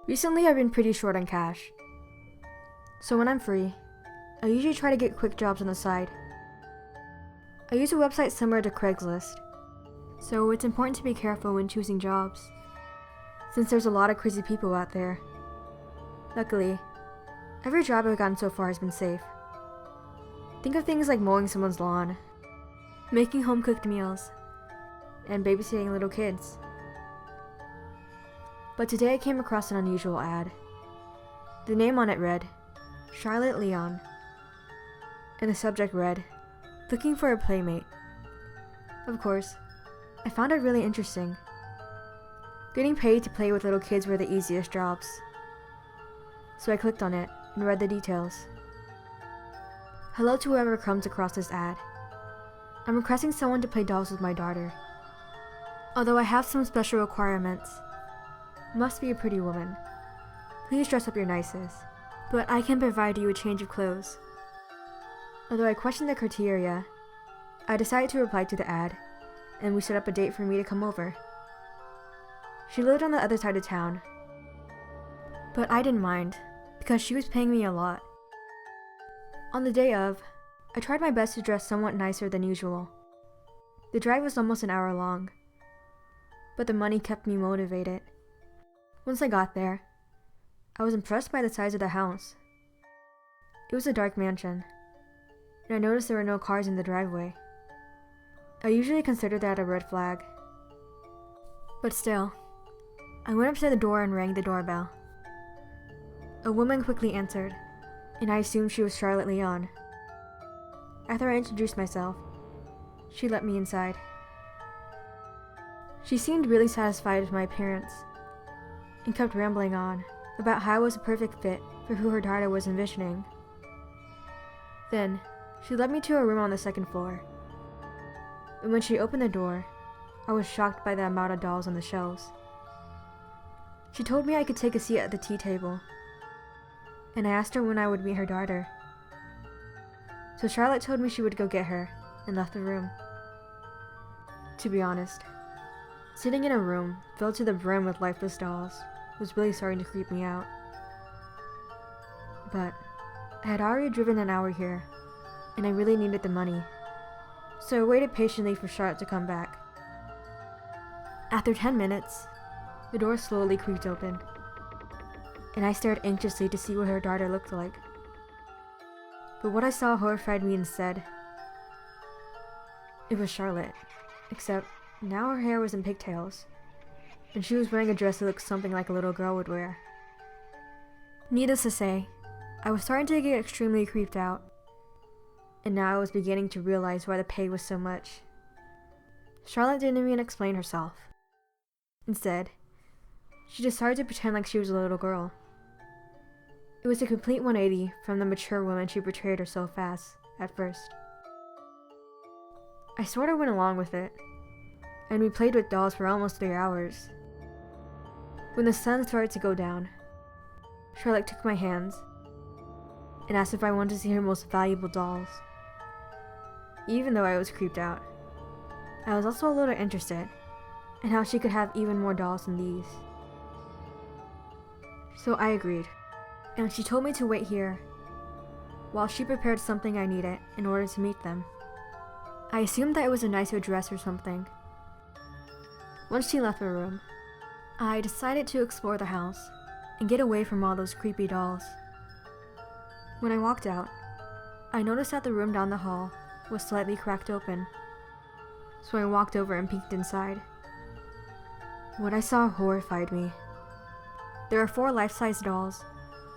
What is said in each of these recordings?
Recently, I've been pretty short on cash. So when I'm free, I usually try to get quick jobs on the side. I use a website similar to Craigslist, so it's important to be careful when choosing jobs, since there's a lot of crazy people out there. Luckily, every job I've gotten so far has been safe. Think of things like mowing someone's lawn, making home-cooked meals, and babysitting little kids. But today I came across an unusual ad. The name on it read, Charlotte Leon, and the subject read, looking for a playmate. Of course, I found it really interesting. Getting paid to play with little kids were the easiest jobs. So I clicked on it and read the details. Hello to whoever comes across this ad. I'm requesting someone to play dolls with my daughter. Although I have some special requirements. Must be a pretty woman. Please dress up your nicest, but I can provide you a change of clothes. Although I questioned the criteria, I decided to reply to the ad, and we set up a date for me to come over. She lived on the other side of town, but I didn't mind, because she was paying me a lot. On the day of, I tried my best to dress somewhat nicer than usual. The drive was almost an hour long, but the money kept me motivated. Once I got there, I was impressed by the size of the house. It was a dark mansion, and I noticed there were no cars in the driveway. I usually consider that a red flag. But still, I went up to the door and rang the doorbell. A woman quickly answered, and I assumed she was Charlotte Leon. After I introduced myself, she let me inside. She seemed really satisfied with my appearance, and kept rambling on about how I was a perfect fit for who her daughter was envisioning. Then, she led me to a room on the second floor. And when she opened the door, I was shocked by the amount of dolls on the shelves. She told me I could take a seat at the tea table, and I asked her when I would meet her daughter. So Charlotte told me she would go get her, and left the room. To be honest, sitting in a room filled to the brim with lifeless dolls was really starting to creep me out. But I had already driven an hour here, and I really needed the money, so I waited patiently for Charlotte to come back. After 10 minutes, the door slowly creaked open, and I stared anxiously to see what her daughter looked like. But what I saw horrified me instead. It was Charlotte, except now her hair was in pigtails, and she was wearing a dress that looked something like a little girl would wear. Needless to say, I was starting to get extremely creeped out, and now I was beginning to realize why the pay was so much. Charlotte didn't even explain herself. Instead, she just started to pretend like she was a little girl. It was a complete 180 from the mature woman she portrayed herself as at first. I sort of went along with it, and we played with dolls for almost 3 hours. When the sun started to go down, Charlotte took my hands and asked if I wanted to see her most valuable dolls. Even though I was creeped out, I was also a little interested in how she could have even more dolls than these. So I agreed, and she told me to wait here while she prepared something I needed in order to meet them. I assumed that it was a nicer dress or something. Once she left the room, I decided to explore the house and get away from all those creepy dolls. When I walked out, I noticed that the room down the hall was slightly cracked open, so I walked over and peeked inside. What I saw horrified me. There are 4 life-size dolls,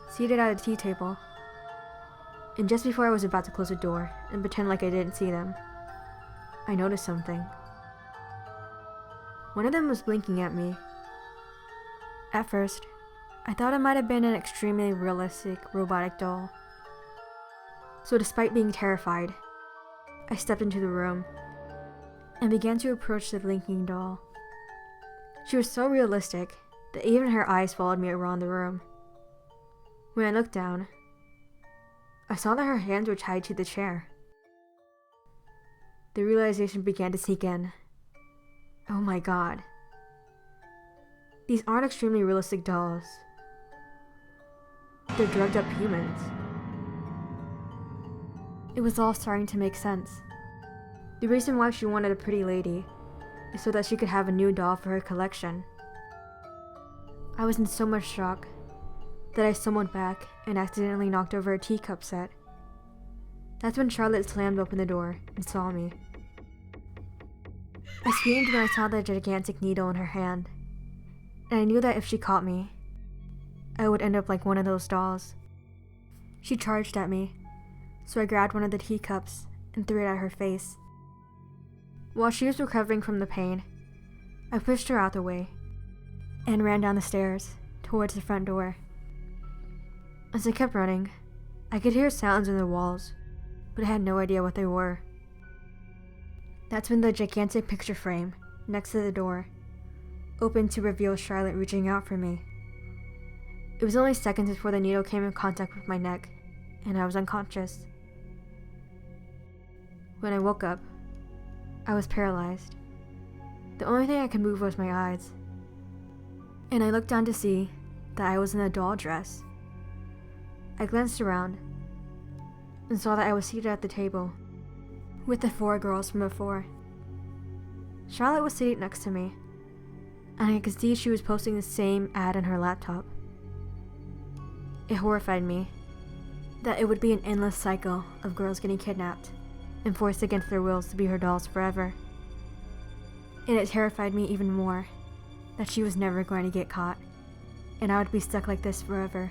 seated at a tea table, and just before I was about to close the door and pretend like I didn't see them, I noticed something. One of them was blinking at me. At first, I thought it might have been an extremely realistic robotic doll. So despite being terrified, I stepped into the room and began to approach the blinking doll. She was so realistic that even her eyes followed me around the room. When I looked down, I saw that her hands were tied to the chair. The realization began to sink in. Oh my god. These aren't extremely realistic dolls, they're drugged up humans. It was all starting to make sense. The reason why she wanted a pretty lady is so that she could have a new doll for her collection. I was in so much shock that I stumbled back and accidentally knocked over a teacup set. That's when Charlotte slammed open the door and saw me. I screamed when I saw the gigantic needle in her hand, and I knew that if she caught me, I would end up like one of those dolls. She charged at me, so I grabbed one of the teacups and threw it at her face. While she was recovering from the pain, I pushed her out the way and ran down the stairs towards the front door. As I kept running, I could hear sounds in the walls, but I had no idea what they were. That's when the gigantic picture frame next to the door opened to reveal Charlotte reaching out for me. It was only seconds before the needle came in contact with my neck, and I was unconscious. When I woke up, I was paralyzed. The only thing I could move was my eyes, and I looked down to see that I was in a doll dress. I glanced around and saw that I was seated at the table with the 4 girls from before. Charlotte was seated next to me, and I could see she was posting the same ad on her laptop. It horrified me that it would be an endless cycle of girls getting kidnapped and forced against their wills to be her dolls forever. And it terrified me even more that she was never going to get caught, and I would be stuck like this forever.